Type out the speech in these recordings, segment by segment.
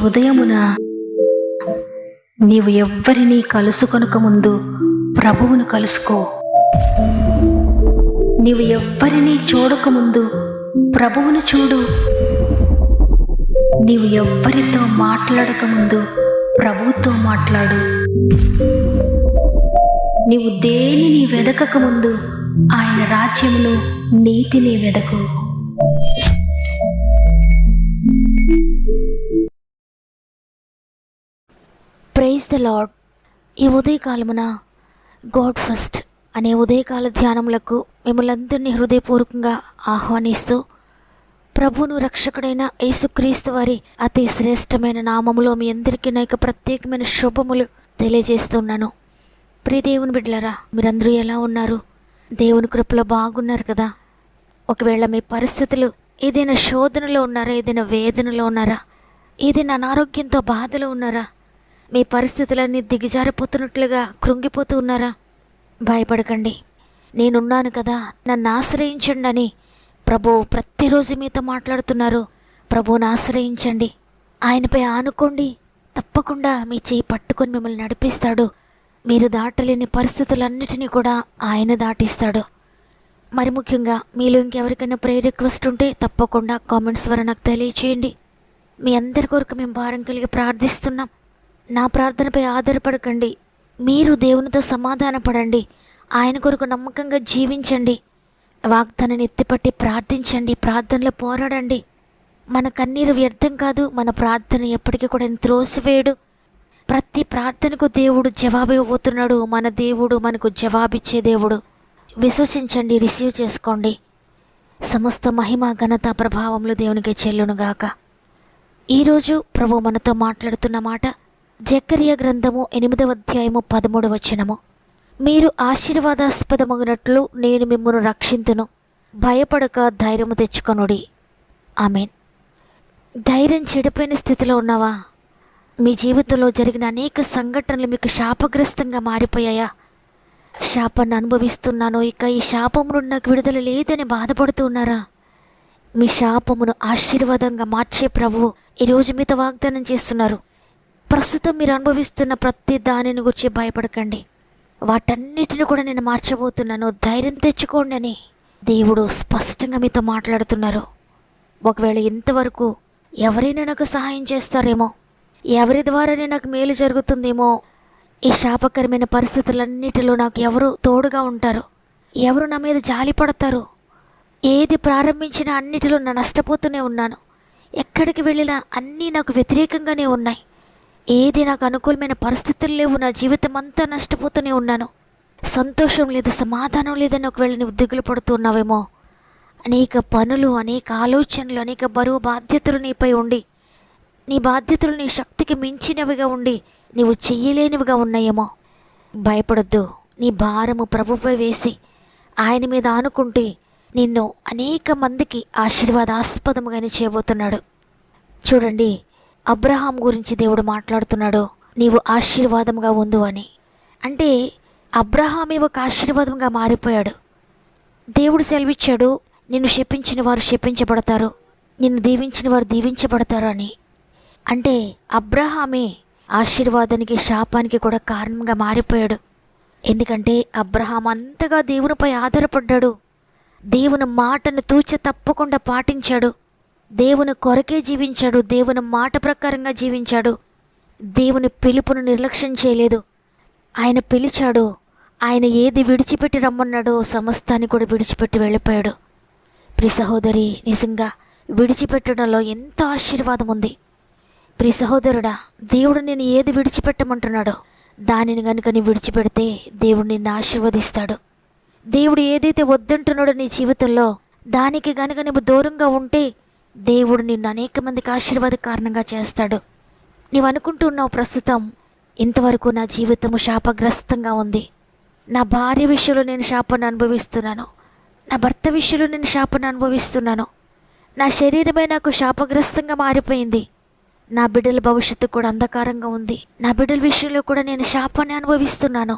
ఉదయమున నీవు ఎవ్వరినీ కలుసుకొనక ముందు ప్రభువును కలుసుకో. నీవు ఎవ్వరినీ చూడకముందు ప్రభువును చూడు. నీవు ఎవ్వరితో మాట్లాడకముందు ప్రభువుతో మాట్లాడు. నీవు దేనిని వెదకకముందు ఆయన రాజ్యమును నీతిని వెదకు. Praise the lord. ఈ ఉదయకాలమున గాడ్ ఫస్ట్ అనే ఉదయకాల ధ్యానములకు మిమ్మల్ందరినీ హృదయపూర్వకంగా ఆహ్వానిస్తూ ప్రభువును రక్షకుడైన యేసుక్రీస్తు వారి అతి శ్రేష్టమైన నామములో మీ అందరికీ నా యొక్క ప్రత్యేకమైన శుభములు తెలియజేస్తున్నాను. ప్రియ దేవుని బిడ్డలారా, మీరందరూ ఎలా ఉన్నారు? దేవుని కృపలో బాగున్నారు కదా? ఒకవేళ మీ పరిస్థితులు ఏదైనా శోధనలో ఉన్నారా? ఏదైనా వేదనలో ఉన్నారా? ఏదైనా అనారోగ్యంతో బాధలో ఉన్నారా? మీ పరిస్థితులన్నీ దిగజారిపోతున్నట్లుగా కృంగిపోతూ ఉన్నారా? భయపడకండి, నేనున్నాను కదా, నన్ను ఆశ్రయించండి అని ప్రభువు ప్రతిరోజు మీతో మాట్లాడుతున్నారు. ప్రభువుని ఆశ్రయించండి, ఆయనపై ఆనుకోండి. తప్పకుండా మీ చేయి పట్టుకొని మిమ్మల్ని నడిపిస్తాడు. మీరు దాటలేని పరిస్థితులన్నిటినీ కూడా ఆయన దాటిస్తాడు. మరి ముఖ్యంగా మీలో ఇంకెవరికైనా ప్రేయర్ రిక్వెస్ట్ ఉంటే తప్పకుండా కామెంట్స్ ద్వారా నాకు తెలియచేయండి. మీ అందరి కొరకు మేము భారం కలిగి ప్రార్థిస్తున్నాం. నా ప్రార్థనపై ఆధారపడకండి, మీరు దేవునితో సమాధానపడండి. ఆయన కొరకు నమ్మకంగా జీవించండి. వాగ్దానాన్ని ఎత్తిపట్టి ప్రార్థించండి, ప్రార్థనలో పోరాడండి. మన కన్నీరు వ్యర్థం కాదు, మన ప్రార్థన ఎప్పటికీ కూడా త్రోసివేయడు. ప్రతి ప్రార్థనకు దేవుడు జవాబు ఇవ్వబోతున్నాడు. మన దేవుడు మనకు జవాబిచ్చే దేవుడు. విశ్వసించండి, రిసీవ్ చేసుకోండి. సమస్త మహిమ ఘనత ప్రభావములు దేవునికి చెల్లునుగాక. ఈరోజు ప్రభు మనతో మాట్లాడుతున్న మాట జకర్యా గ్రంథము 8వ అధ్యాయము 13వ వచనము. మీరు ఆశీర్వాదాస్పదమగినట్లు నేను మిమ్మును రక్షింతును, భయపడక ధైర్యము తెచ్చుకొనుడి. ఆమెన్. ధైర్యం చెడిపోయిన స్థితిలో ఉన్నావా? మీ జీవితంలో జరిగిన అనేక సంఘటనలు మీకు శాపగ్రస్తంగా మారిపోయాయా? శాపాన్ని అనుభవిస్తున్నాను, ఇక ఈ శాపము నుండి నాకు విడుదల లేదని బాధపడుతూ ఉన్నారా? మీ శాపమును ఆశీర్వాదంగా మార్చే ప్రభువు ఈరోజు మీతో వాగ్దానం చేస్తున్నారు. ప్రస్తుతం మీరు అనుభవిస్తున్న ప్రతి దానిని గురించి భయపడకండి, వాటన్నిటిని కూడా నేను మార్చబోతున్నాను, ధైర్యం తెచ్చుకోండి అని దేవుడు స్పష్టంగా మీతో మాట్లాడుతున్నారు. ఒకవేళ ఇంతవరకు ఎవరైనా నాకు సహాయం చేస్తారేమో, ఎవరి ద్వారానే నాకు మేలు జరుగుతుందేమో, ఈ శాపకరమైన పరిస్థితులన్నిటిలో నాకు ఎవరు తోడుగా ఉంటారు, ఎవరు నా మీద జాలి పడతారు, ఏది ప్రారంభించినా అన్నిటిలో నా నష్టపోతూనే ఉన్నాను, ఎక్కడికి వెళ్ళినా అన్నీ నాకు వ్యతిరేకంగానే ఉన్నాయి, ఏది నాకు అనుకూలమైన పరిస్థితులు లేవు, నా జీవితం అంతా నష్టపోతూనే ఉన్నాను, సంతోషం లేదు, సమాధానం లేదని ఒకవేళ నువ్వు దిగులు పడుతున్నావేమో. అనేక పనులు, అనేక ఆలోచనలు, అనేక బరువు బాధ్యతలు నీపై ఉండి, నీ బాధ్యతలు నీ శక్తికి మించినవిగా ఉండి నీవు చెయ్యలేనివిగా ఉన్నాయేమో. భయపడొద్దు. నీ భారము ప్రభుపై వేసి ఆయన మీద ఆనుకుంటే నిన్ను అనేక మందికి ఆశీర్వాదాస్పదముగానే చేయబోతున్నాడు. చూడండి, అబ్రహాం గురించి దేవుడు మాట్లాడుతున్నాడు, నీవు ఆశీర్వాదంగా ఉండు అని. అంటే అబ్రహామే ఒక ఆశీర్వాదంగా మారిపోయాడు. దేవుడు సెలవిచ్చాడు, నిన్ను శపించిన వారు శపించబడతారు, నిన్ను దీవించిన వారు దీవించబడతారు అని. అంటే అబ్రహామే ఆశీర్వాదానికి శాపానికి కూడా కారణంగా మారిపోయాడు. ఎందుకంటే అబ్రహాం అంతగా దేవునిపై ఆధారపడ్డాడు, దేవుని మాటను తూచ తప్పకుండా పాటించాడు, దేవుని కొరకే జీవించాడు, దేవుని మాట ప్రకారంగా జీవించాడు, దేవుని పిలుపును నిర్లక్ష్యం చేయలేదు. ఆయన పిలిచాడు, ఆయన ఏది విడిచిపెట్టి రమ్మన్నాడో సమస్తాన్ని కూడా విడిచిపెట్టి వెళ్ళిపోయాడు. ప్రియ సహోదరి, నిజంగా విడిచిపెట్టడంలో ఎంతో ఆశీర్వాదం ఉంది. ప్రియ సహోదరుడా, దేవుడు నేను ఏది విడిచిపెట్టమంటున్నాడో దానిని గనుక నీ విడిచిపెడితే దేవుడు నిన్ను ఆశీర్వదిస్తాడు. దేవుడు ఏదైతే వద్దంటున్నాడో నీ జీవితంలో దానికి గనుక నువ్వు దూరంగా ఉంటే దేవుడు నిన్ను అనేక మందికి ఆశీర్వాద కారణంగా చేస్తాడు. నీవు అనుకుంటున్నావు, ప్రస్తుతం ఇంతవరకు నా జీవితము శాపగ్రస్తంగా ఉంది, నా భార్య విషయంలో నేను శాపాన్ని అనుభవిస్తున్నాను, నా భర్త విషయంలో నేను శాపాన్ని అనుభవిస్తున్నాను, నా శరీరమే నాకు శాపగ్రస్తంగా మారిపోయింది, నా బిడ్డల భవిష్యత్తు కూడా అంధకారంగా ఉంది, నా బిడ్డల విషయంలో కూడా నేను శాపాన్ని అనుభవిస్తున్నాను.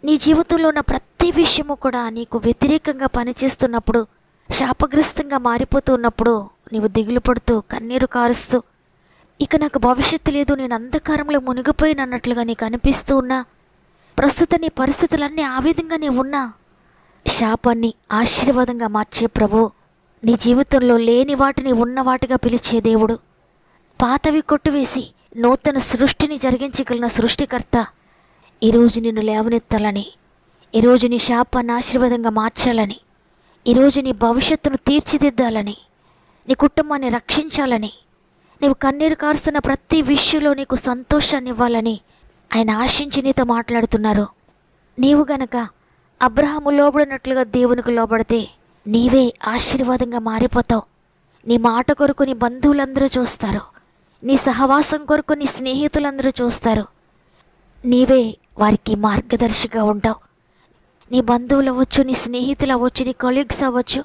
నీ జీవితంలో ఉన్న ప్రతి విషయము కూడా నీకు వ్యతిరేకంగా పనిచేస్తున్నప్పుడు, శాపగ్రస్తంగా మారిపోతూ ఉన్నప్పుడు నీవు దిగులు పడుతూ కన్నీరు కారుస్తూ ఇక నాకు భవిష్యత్తు లేదు, నేను అంధకారంలో మునిగిపోయినన్నట్లుగా నీకు అనిపిస్తూ ఉన్నా, ప్రస్తుత నీ పరిస్థితులన్నీ ఆ విధంగానే ఉన్నా, శాపాన్ని ఆశీర్వాదంగా మార్చే ప్రభు, నీ జీవితంలో లేని వాటిని ఉన్న వాటిగా పిలిచే దేవుడు, పాతవి కొట్టువేసి నూతన సృష్టిని జరిగించగలిగిన సృష్టికర్త ఈరోజు నిన్ను లేవనెత్తాలని, ఈరోజు నీ శాపాన్ని ఆశీర్వాదంగా మార్చాలని, ఈరోజు నీ భవిష్యత్తును తీర్చిదిద్దాలని, నీ కుటుంబాన్ని రక్షించాలని, నీవు కన్నీరు కారుస్తున్న ప్రతి విషయంలో నీకు సంతోషాన్ని ఇవ్వాలని ఆయన ఆశించి నీతో మాట్లాడుతున్నారు. నీవు గనక అబ్రహాము లోబడినట్లుగా దేవునికి లోబడితే నీవే ఆశీర్వాదంగా మారిపోతావు. నీ మాట కొరకు నీ బంధువులందరూ చూస్తారు, నీ సహవాసం కొరకు నీ స్నేహితులందరూ చూస్తారు. నీవే వారికి మార్గదర్శిగా ఉంటావు. నీ బంధువులు అవ్వచ్చు, నీ స్నేహితులు అవ్వచ్చు, నీ కొలీగ్స్ అవ్వచ్చు,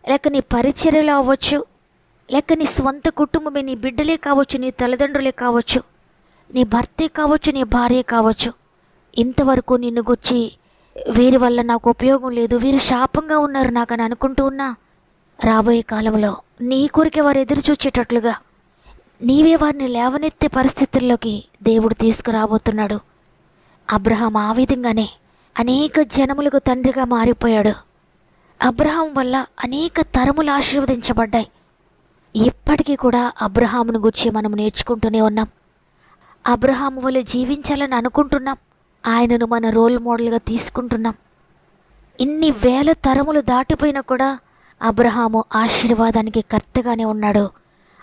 లేక నీ పరిచర్యలు అవ్వచ్చు, లేక నీ స్వంత కుటుంబమే, నీ బిడ్డలే కావచ్చు, నీ తల్లిదండ్రులే కావచ్చు, నీ భర్తే కావచ్చు, నీ భార్య కావచ్చు. ఇంతవరకు నిన్ను గుర్చి వీరి వల్ల నాకు ఉపయోగం లేదు, వీరు శాపంగా ఉన్నారు నాకని అనుకుంటూ ఉన్నా, రాబోయే కాలంలో నీ కొరికే వారు ఎదురు చూచేటట్లుగా నీవే వారిని లేవనెత్తే పరిస్థితుల్లోకి దేవుడు తీసుకురాబోతున్నాడు. అబ్రహాం ఆ విధంగానే అనేక జనములకు తండ్రిగా మారిపోయాడు. అబ్రహాం వల్ల అనేక తరములు ఆశీర్వదించబడ్డాయి. ఇప్పటికీ కూడా అబ్రహామును గురించి మనం నేర్చుకుంటూనే ఉన్నాం. అబ్రహాము వల్ల జీవించాలని అనుకుంటున్నాం. ఆయనను మన రోల్ మోడల్గా తీసుకుంటున్నాం. ఇన్ని వేల తరములు దాటిపోయినా కూడా అబ్రహాము ఆశీర్వాదానికి కర్తగానే ఉన్నాడు,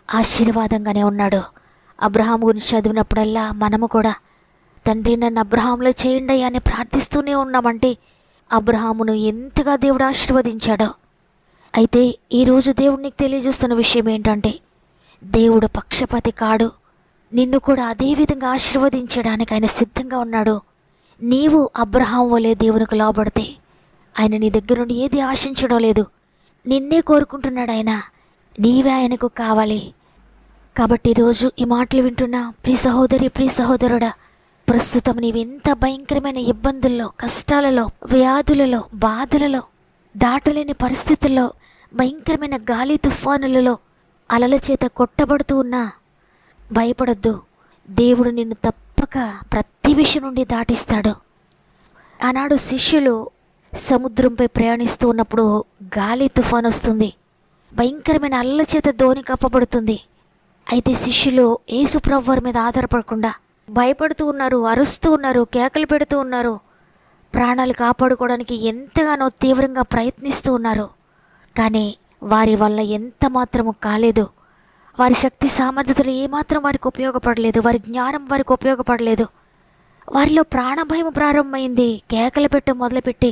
ఆశీర్వాదంగానే ఉన్నాడు. అబ్రహాము గురించి చదివినప్పుడల్లా మనము కూడా తండ్రి నన్ను అబ్రహాంలో చేయండి అని ప్రార్థిస్తూనే ఉన్నామంటే అబ్రహామును ఎంతగా దేవుడు ఆశీర్వదించాడో. అయితే ఈరోజు దేవుడు నీకు తెలియజేస్తున్న విషయం ఏంటంటే, దేవుడు పక్షపాతి కాడు, నిన్ను కూడా అదే విధంగా ఆశీర్వదించడానికి ఆయన సిద్ధంగా ఉన్నాడు. నీవు అబ్రహాం వలె దేవునికి లోబడితే ఆయన నీ దగ్గర నుండి ఏది ఆశించడం లేదు, నిన్నే కోరుకుంటున్నాడు ఆయన, నీవే ఆయనకు కావాలి. కాబట్టి ఈరోజు ఈ మాటలు వింటున్నా ప్రియ సహోదరి, ప్రియ సహోదరుడా, ప్రస్తుతం నీవెంత భయంకరమైన ఇబ్బందుల్లో, కష్టాలలో, వ్యాధులలో, బాధలలో, దాటలేని పరిస్థితుల్లో, భయంకరమైన గాలి తుఫానులలో, అలల చేత కొట్టబడుతూ ఉన్నా భయపడొద్దు. దేవుడు నిన్ను తప్పక ప్రతి విషయం నుండి దాటిస్తాడు. ఆనాడు శిష్యులు సముద్రంపై ప్రయాణిస్తూ ఉన్నప్పుడు గాలి తుఫాను వస్తుంది, భయంకరమైన అలల చేత దోణి కప్పబడుతుంది. అయితే శిష్యులు యేసు ప్రభువు వారి మీద ఆధారపడకుండా భయపడుతూ ఉన్నారు, అరుస్తూ ఉన్నారు, కేకలు పెడుతూ ఉన్నారు, ప్రాణాలు కాపాడుకోవడానికి ఎంతగానో తీవ్రంగా ప్రయత్నిస్తూ ఉన్నారు. కానీ వారి వల్ల ఎంత మాత్రము కాలేదు. వారి శక్తి సామర్థ్యతలు ఏమాత్రం వారికి ఉపయోగపడలేదు, వారి జ్ఞానం వారికి ఉపయోగపడలేదు. వారిలో ప్రాణభయం ప్రారంభమైంది. కేకలు పెట్ట మొదలుపెట్టి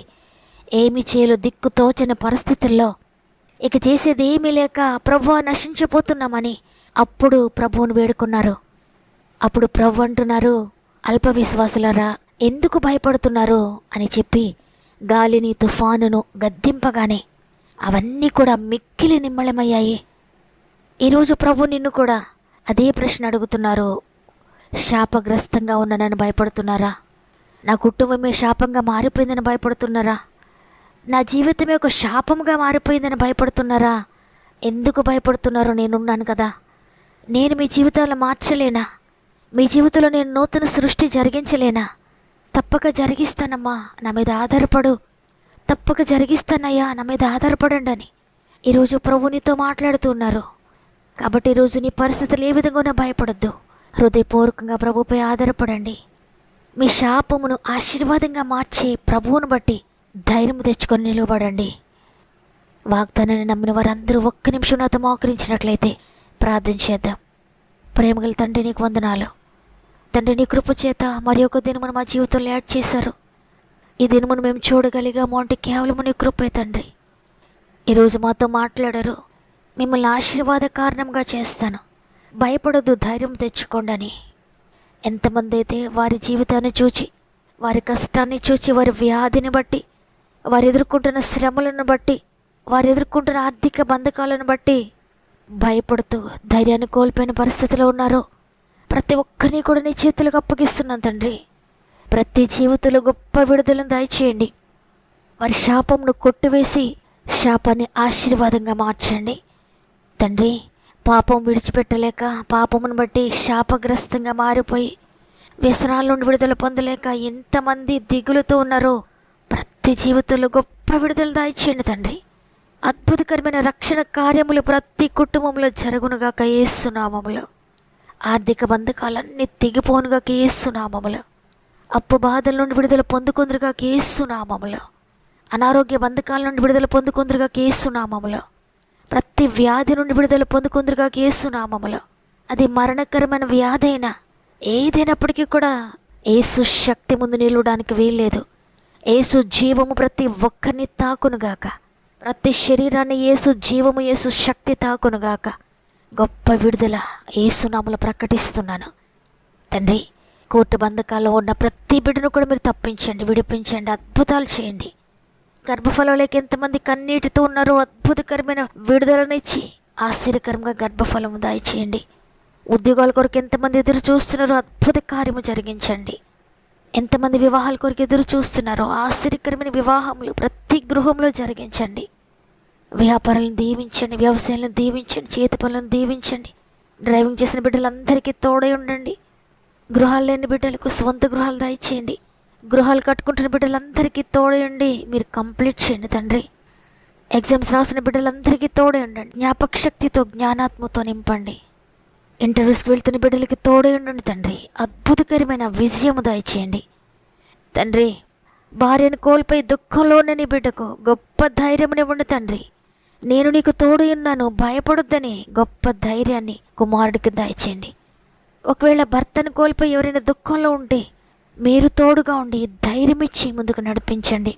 ఏమి చేయలు దిక్కు తోచని పరిస్థితుల్లో ఇక చేసేది ఏమీ లేక ప్రభువా నశించిపోతున్నామని అప్పుడు ప్రభువును వేడుకున్నారు. అప్పుడు ప్రభు అంటున్నారు, అల్ప విశ్వాసులారా ఎందుకు భయపడుతున్నారు అని చెప్పి గాలిని తుఫానును గద్దింపగానే అవన్నీ కూడా మిక్కిలి నిమ్మళమయ్యాయి. ఈరోజు ప్రభు నిన్ను కూడా అదే ప్రశ్న అడుగుతున్నారు. శాపగ్రస్తంగా ఉన్న నన్ను భయపడుతున్నారా? నా కుటుంబమే శాపంగా మారిపోయిందని భయపడుతున్నారా? నా జీవితమే ఒక శాపంగా మారిపోయిందని భయపడుతున్నారా? ఎందుకు భయపడుతున్నారో నేనున్నాను కదా. నేను మీ జీవితాలను మార్చలేనా? మీ జీవితంలో నేను నూతన సృష్టి జరిగించలేనా? తప్పక జరిగిస్తానమ్మా, నా మీద ఆధారపడు. తప్పక జరిగిస్తానయ్యా, నా మీద ఆధారపడండి అని ఈరోజు ప్రభు నీతో మాట్లాడుతున్నారు. కాబట్టి ఈరోజు నీ పరిస్థితులు ఏ విధంగానూ భయపడొద్దు. హృదయపూర్వకంగా ప్రభుపై ఆధారపడండి. మీ శాపమును ఆశీర్వాదంగా మార్చే ప్రభువును బట్టి ధైర్యం తెచ్చుకొని నిలబడండి. వాగ్దానాన్ని నమ్మిన వారందరూ ఒక్క నిమిషం నాతో మోకరించినట్లయితే ప్రార్థన చేద్దాం. ప్రేమగల తండ్రి, నీకు వందనాలు. తండ్రి, నీ కృప చేత మరి ఒక దినమును మా జీవితంలో యాడ్ చేశారు. ఈ దినమును మేము చూడగలిగాము అంటే కేవలం నీ కృపే తండ్రి. ఈరోజు మాతో మాట్లాడారు. మిమ్మల్ని ఆశీర్వాద కారణంగా చేస్తాను, భయపడొద్దు, ధైర్యం తెచ్చుకోండి అని. ఎంతమంది అయితే వారి జీవితాన్ని చూచి, వారి కష్టాన్ని చూచి, వారి వ్యాధిని బట్టి, వారు ఎదుర్కొంటున్న శ్రమలను బట్టి, వారు ఎదుర్కొంటున్న ఆర్థిక బంధకాలను బట్టి భయపడుతూ ధైర్యాన్ని కోల్పోయిన పరిస్థితిలో ఉన్నారో ప్రతి ఒక్కరిని కూడా నీ చేతులకు అప్పగిస్తున్నాను తండ్రి. ప్రతి జీవితంలో గొప్ప విడుదలను దయచేయండి. వారి శాపమును కొట్టివేసి శాపాన్ని ఆశీర్వాదంగా మార్చండి తండ్రి. పాపం విడిచిపెట్టలేక పాపమును బట్టి శాపగ్రస్తంగా మారిపోయి వ్యసనాల నుండి విడుదల పొందలేక ఎంతమంది దిగులుతో ఉన్నారో ప్రతి జీవితంలో గొప్ప విడుదల దాయిచేయండి తండ్రి. అద్భుతకరమైన రక్షణ కార్యములు ప్రతి కుటుంబంలో జరుగునుగాక యేసు నామములో. ఆర్థిక బంధకాలన్నీ తెగిపోనుగాక యేసు నామములో. అప్పు బాధల నుండి విడుదల పొందుకుందరుగాక యేసు నామములో. అనారోగ్య బంధకాల నుండి విడుదల పొందుకుందరుగాక యేసు నామములో. ప్రతి వ్యాధి నుండి విడుదల పొందుకుందరుగాక యేసు నామములో. అది మరణకరమైన వ్యాధి అయినా ఏదైనప్పటికీ కూడా యేసు శక్తి ముందు నిలవడానికి వీల్లేదు. యేసు జీవము ప్రతి ఒక్కరిని తాకునుగాక. ప్రతి శరీరాన్ని యేసు జీవము యేసు శక్తి తాకునుగాక. గొప్ప విడుదల యేసు నామములో ప్రకటిస్తున్నాను తండ్రి. కోర్టు బంధకాల్లో ఉన్న ప్రతి బిడ్డను కూడా మీరు తప్పించండి, విడిపించండి, అద్భుతాలు చేయండి. గర్భఫలం లేక ఎంతమంది కన్నీటితో ఉన్నారో అద్భుతకరమైన విడుదలనిచ్చి ఆశ్చర్యకరంగా గర్భఫలము దయచేయండి. ఉద్యోగాల కొరకు ఎంతమంది ఎదురు చూస్తున్నారో అద్భుత కార్యము జరిగించండి. ఎంతమంది వివాహాల కొరకు ఎదురు చూస్తున్నారో ఆశ్చర్యకరమైన వివాహములు ప్రతి గృహంలో జరిగించండి. వ్యాపారాలను దీవించండి, వ్యవసాయాలను దీవించండి, చేతి పనులను దీవించండి. డ్రైవింగ్ చేసిన బిడ్డలందరికీ తోడై ఉండండి. గృహాలు లేని బిడ్డలకు స్వంత గృహాలు దయచేయండి. గృహాలు కట్టుకుంటున్న బిడ్డలందరికీ తోడై ఉండి మీరు కంప్లీట్ చేయండి తండ్రి. ఎగ్జామ్స్ రాసిన బిడ్డలందరికీ తోడై ఉండండి. జ్ఞాపక శక్తితో జ్ఞానాత్మతో నింపండి. ఇంటర్వ్యూస్కి వెళ్తున్న బిడ్డలకి తోడై ఉండండి తండ్రి. అద్భుతకరమైన విజయము దయచేయండి తండ్రి. భార్యను కోల్పోయి దుఃఖంలో ఉన్న నీ బిడ్డకు గొప్ప ధైర్యమునివ్వండి తండ్రి. నేను నీకు తోడు ఉన్నాను, భయపడొద్దని గొప్ప ధైర్యాన్ని కుమారుడికి దయచేయండి. ఒకవేళ భర్తను కోల్పోయి ఎవరైనా దుఃఖంలో ఉంటే మీరు తోడుగా ఉండి ధైర్యం ఇచ్చి ముందుకు నడిపించండి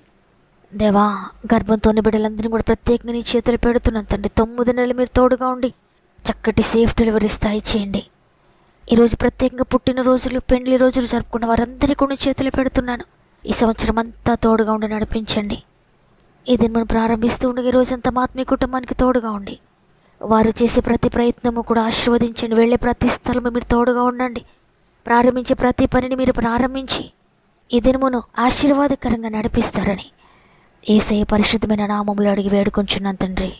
దేవా. గర్భంతో ఉన్న బిడ్డలందరినీ కూడా ప్రత్యేకంగా నీ చేతులు పెడుతున్నాను తండ్రి. 9 నెలలు మీరు తోడుగా ఉండి చక్కటి సేఫ్ డెలివరీస్ దయచేయండి. ఈరోజు ప్రత్యేకంగా పుట్టినరోజులు, పెండ్లి రోజులు జరుపుకున్న వారందరికీ కూడా చేతులు పెడుతున్నాను. ఈ సంవత్సరం అంతా తోడుగా ఉండి నడిపించండి. ఇది మనం ప్రారంభిస్తూ ఉండగా ఈ రోజంతా ఆత్మీయ కుటుంబానికి తోడుగా ఉండి వారు చేసే ప్రతి ప్రయత్నము కూడా ఆశీర్వదించండి. వెళ్ళే ప్రతి స్థలము మీరు తోడుగా ఉండండి. ప్రారంభించే ప్రతి పనిని మీరు ప్రారంభించి ఈ దినమును ఆశీర్వాదకరంగా నడిపిస్తారని యేసయ్య పరిశుద్ధమైన నామములో అడిగి వేడుకొంచున్నాను తండ్రి.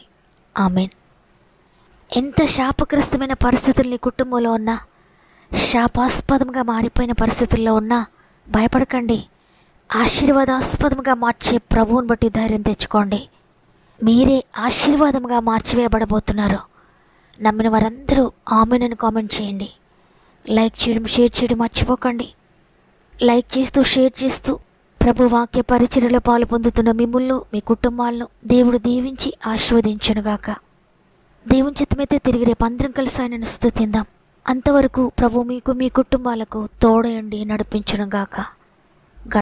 ఆమెన్. ఎంత శాపగ్రస్తమైన పరిస్థితులు నీ కుటుంబంలో ఉన్నా, శాపాస్పదంగా మారిపోయిన పరిస్థితుల్లో ఉన్నా భయపడకండి. ఆశీర్వాదాస్పదంగా మార్చే ప్రభువుని బట్టి ధైర్యం తెచ్చుకోండి. మీరే ఆశీర్వాదంగా మార్చివేయబడబోతున్నారు. నమ్మిన వారందరూ ఆమెనని కామెంట్ చేయండి. లైక్ చేయడం, షేర్ చేయడం మర్చిపోకండి. లైక్ చేస్తూ, షేర్ చేస్తూ ప్రభు వాక్య పరిచర్యలో పాలు పొందుతున్న మిమ్ములను, మీ కుటుంబాలను దేవుడు దీవించి ఆశీర్వదించునుగాక. దేవుని చిత్తమైతే తిరిగి రేపు అందరం కలిసి ఆయనను స్తుతిందాం. అంతవరకు ప్రభు మీకు, మీ కుటుంబాలకు తోడయండి నడిపించునుగాక.